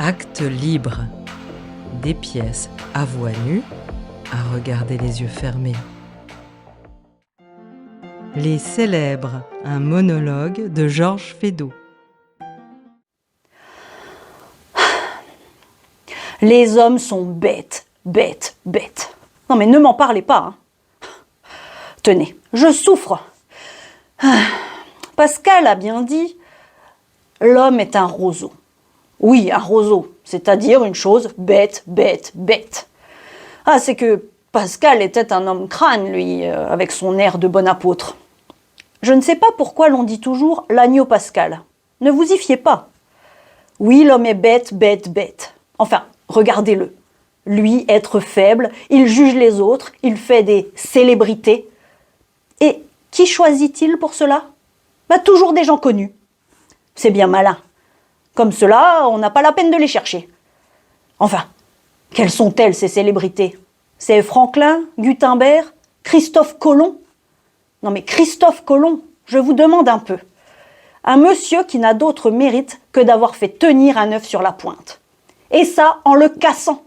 Acte libre. Des pièces à voix nue, à regarder les yeux fermés. Les Célèbres, un monologue de Georges Feydeau. Les hommes sont bêtes, bêtes, bêtes. Non mais ne m'en parlez pas. Tenez, je souffre. Pascal a bien dit, l'homme est un roseau. Oui, un roseau, c'est-à-dire une chose bête, bête, bête. Ah, c'est que Pascal était un homme crâne, lui, avec son air de bon apôtre. Je ne sais pas pourquoi l'on dit toujours l'agneau Pascal. Ne vous y fiez pas. Oui, l'homme est bête, bête, bête. Enfin, regardez-le. Lui, être faible, il juge les autres, il fait des célébrités. Et qui choisit-il pour cela ? Toujours des gens connus. C'est bien malin. Comme cela, on n'a pas la peine de les chercher. Enfin, quelles sont-elles, ces célébrités ? C'est Franklin, Gutenberg, Christophe Colomb ? Non mais Christophe Colomb, je vous demande un peu. Un monsieur qui n'a d'autre mérite que d'avoir fait tenir un œuf sur la pointe. Et ça, en le cassant.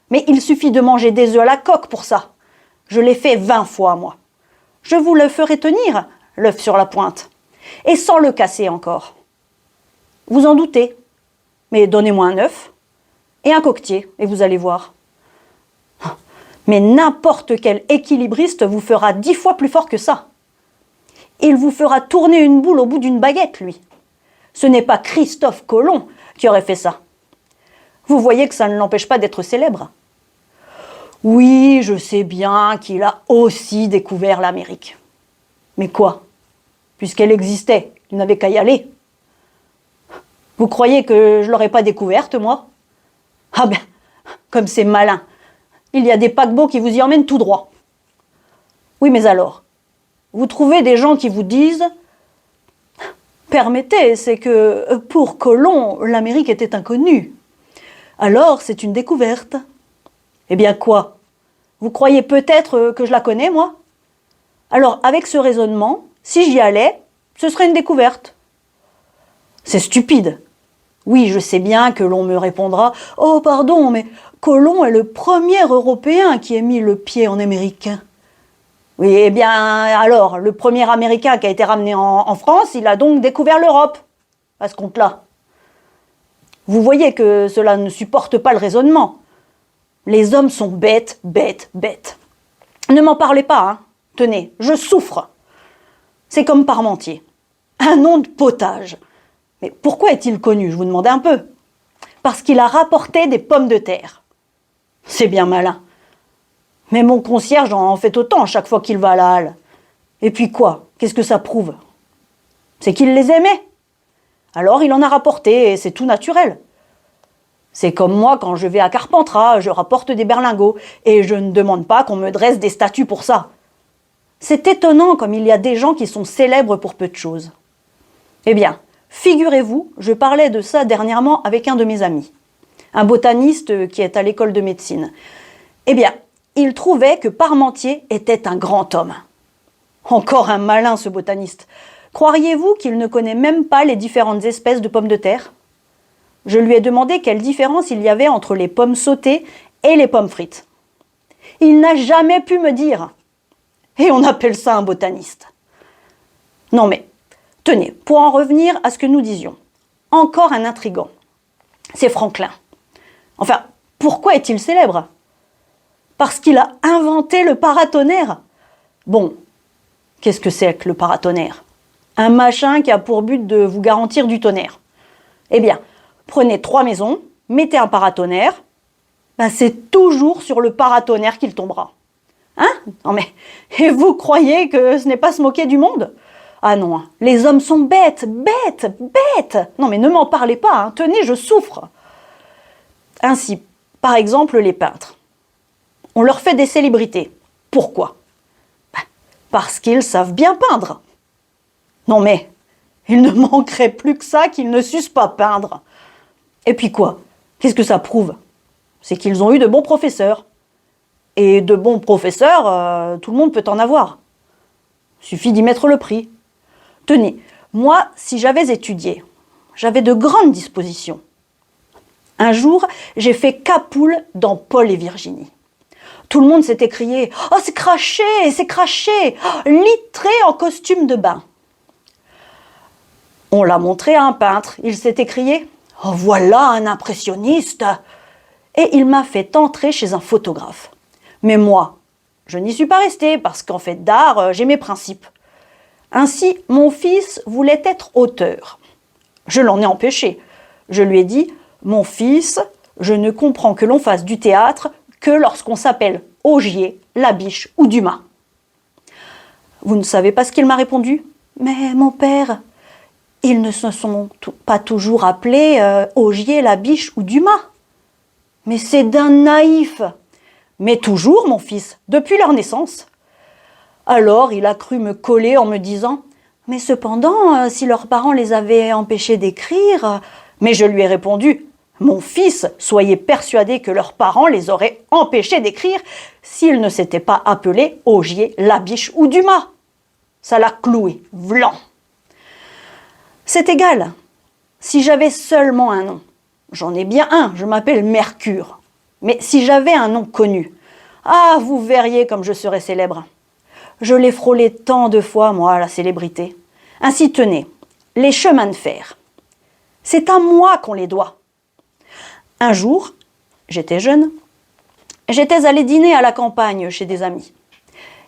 Mais il suffit de manger des œufs à la coque pour ça. Je l'ai fait 20 fois, moi. Je vous le ferai tenir, l'œuf sur la pointe. Et sans le casser encore. Vous en doutez. Mais donnez-moi un œuf et un coquetier, et vous allez voir. Mais n'importe quel équilibriste vous fera 10 fois plus fort que ça. Il vous fera tourner une boule au bout d'une baguette, lui. Ce n'est pas Christophe Colomb qui aurait fait ça. Vous voyez que ça ne l'empêche pas d'être célèbre. Oui, je sais bien qu'il a aussi découvert l'Amérique. Mais quoi ? Puisqu'elle existait, il n'avait qu'à y aller. Vous croyez que je ne l'aurais pas découverte, moi ? Ah ben, comme c'est malin. Il y a des paquebots qui vous y emmènent tout droit. Oui, mais alors, vous trouvez des gens qui vous disent « Permettez, c'est que pour Colomb, l'Amérique était inconnue. Alors, c'est une découverte. » Eh bien quoi ? Vous croyez peut-être que je la connais, moi ? Alors, avec ce raisonnement, si j'y allais, ce serait une découverte. C'est stupide. Oui, je sais bien que l'on me répondra « Oh, pardon, mais Colomb est le premier Européen qui ait mis le pied en Amérique. » Oui, eh bien, alors, le premier Américain qui a été ramené en France, il a donc découvert l'Europe, à ce compte-là. Vous voyez que cela ne supporte pas le raisonnement. Les hommes sont bêtes, bêtes, bêtes. Ne m'en parlez pas, hein. Tenez, je souffre. C'est comme Parmentier. Un nom de potage. Mais pourquoi est-il connu, je vous demandais un peu ? Parce qu'il a rapporté des pommes de terre. C'est bien malin. Mais mon concierge en fait autant chaque fois qu'il va à la halle. Et puis quoi ? Qu'est-ce que ça prouve ? C'est qu'il les aimait. Alors il en a rapporté et c'est tout naturel. C'est comme moi quand je vais à Carpentras, je rapporte des berlingots et je ne demande pas qu'on me dresse des statues pour ça. C'est étonnant comme il y a des gens qui sont célèbres pour peu de choses. Eh bien, figurez-vous, je parlais de ça dernièrement avec un de mes amis, un botaniste qui est à l'école de médecine. Eh bien, il trouvait que Parmentier était un grand homme. Encore un malin, ce botaniste. Croiriez-vous qu'il ne connaît même pas les différentes espèces de pommes de terre ? Je lui ai demandé quelle différence il y avait entre les pommes sautées et les pommes frites. Il n'a jamais pu me dire. Et on appelle ça un botaniste. Non mais, tenez, pour en revenir à ce que nous disions, encore un intrigant. C'est Franklin. Enfin, pourquoi est-il célèbre ? Parce qu'il a inventé le paratonnerre. Bon, qu'est-ce que c'est que le paratonnerre ? Un machin qui a pour but de vous garantir du tonnerre. Eh bien, prenez 3 maisons, mettez un paratonnerre, c'est toujours sur le paratonnerre qu'il tombera. Hein ? Non mais, et vous croyez que ce n'est pas se moquer du monde ? Ah non, hein, les hommes sont bêtes, bêtes, bêtes. Non mais ne m'en parlez pas, hein, tenez, je souffre. Ainsi, par exemple, les peintres. On leur fait des célébrités. Pourquoi ? Parce qu'ils savent bien peindre. Non mais, il ne manquerait plus que ça qu'ils ne sussent pas peindre. Et puis quoi ? Qu'est-ce que ça prouve ? C'est qu'ils ont eu de bons professeurs. Et de bons professeurs, tout le monde peut en avoir. Suffit d'y mettre le prix. Tenez, moi, si j'avais étudié, j'avais de grandes dispositions. Un jour, j'ai fait capoule dans Paul et Virginie. Tout le monde s'est écrié « Oh, c'est craché, litré en costume de bain !» On l'a montré à un peintre. Il s'est écrié « Oh, voilà un impressionniste !» Et il m'a fait entrer chez un photographe. Mais moi, je n'y suis pas restée parce qu'en fait d'art, j'ai mes principes. Ainsi, mon fils voulait être auteur. Je l'en ai empêché. Je lui ai dit « Mon fils, je ne comprends que l'on fasse du théâtre que lorsqu'on s'appelle Augier, Labiche ou Dumas. » Vous ne savez pas ce qu'il m'a répondu ? « Mais mon père, ils ne se sont pas toujours appelés Augier, Labiche ou Dumas. » Mais c'est d'un naïf. Mais toujours, mon fils, depuis leur naissance. Alors, il a cru me coller en me disant « Mais cependant, si leurs parents les avaient empêchés d'écrire… » Mais je lui ai répondu « Mon fils, soyez persuadé que leurs parents les auraient empêchés d'écrire s'ils ne s'étaient pas appelés Augier, Labiche ou Dumas. » Ça l'a cloué, vlan. C'est égal. Si j'avais seulement un nom, j'en ai bien un, je m'appelle Mercure. Mais si j'avais un nom connu, ah, vous verriez comme je serais célèbre. Je l'ai frôlé tant de fois, moi, la célébrité. Ainsi, tenez, les chemins de fer. C'est à moi qu'on les doit. Un jour, j'étais jeune, j'étais allée dîner à la campagne chez des amis.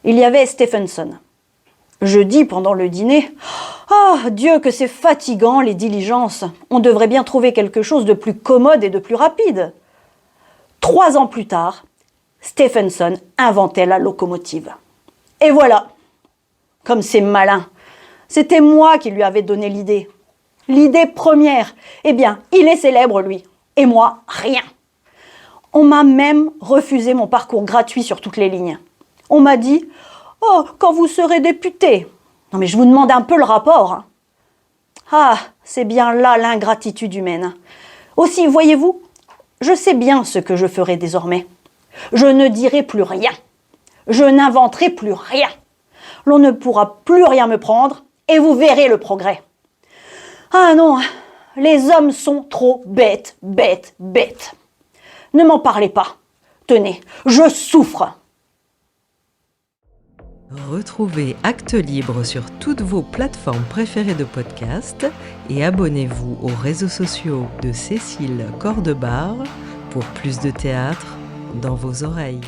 Il y avait Stephenson. Je dis pendant le dîner « Oh, Dieu, que c'est fatigant, les diligences. On devrait bien trouver quelque chose de plus commode et de plus rapide. » 3 ans plus tard, Stephenson inventait la locomotive. Et voilà, comme c'est malin, c'était moi qui lui avais donné l'idée. L'idée première. Eh bien, il est célèbre, lui. Et moi, rien. On m'a même refusé mon parcours gratuit sur toutes les lignes. On m'a dit « Oh, quand vous serez député !» Non mais je vous demande un peu le rapport. Hein. Ah, c'est bien là l'ingratitude humaine. Aussi, voyez-vous, je sais bien ce que je ferai désormais. Je ne dirai plus rien. Je n'inventerai plus rien. L'on ne pourra plus rien me prendre et vous verrez le progrès. Ah non, les hommes sont trop bêtes. Ne m'en parlez pas. Tenez, je souffre. Retrouvez Actes Libres sur toutes vos plateformes préférées de podcast et abonnez-vous aux réseaux sociaux de Cécile Cordebar pour plus de théâtre dans vos oreilles.